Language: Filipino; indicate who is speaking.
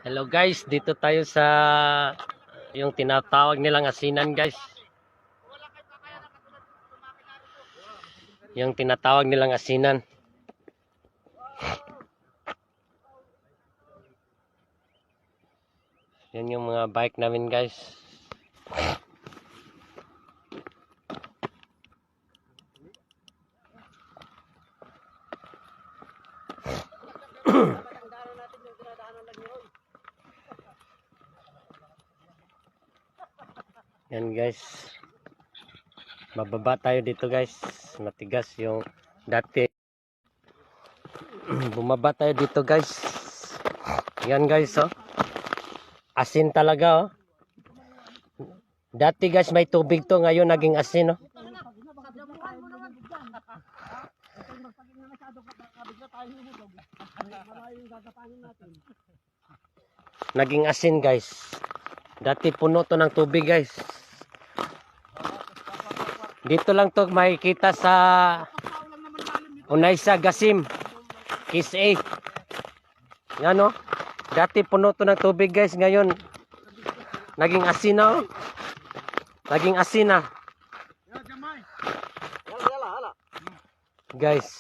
Speaker 1: Hello guys, dito tayo sa yung tinatawag nilang asinan guys. Yung tinatawag nilang asinan. Yan yung mga bike namin guys. Yan guys. Bababa tayo dito guys. Matigas yung dati. Bumaba tayo dito guys. Yan guys oh. Asin talaga oh. Dati guys may tubig to, ngayon naging asin oh. Naging asin guys. Dati puno to ng tubig guys. Dito lang to makikita sa Unaysa Gasim Kiss A. Yan oh. Dati puno to ng tubig guys, ngayon naging asin na oh. Naging asin na. Guys.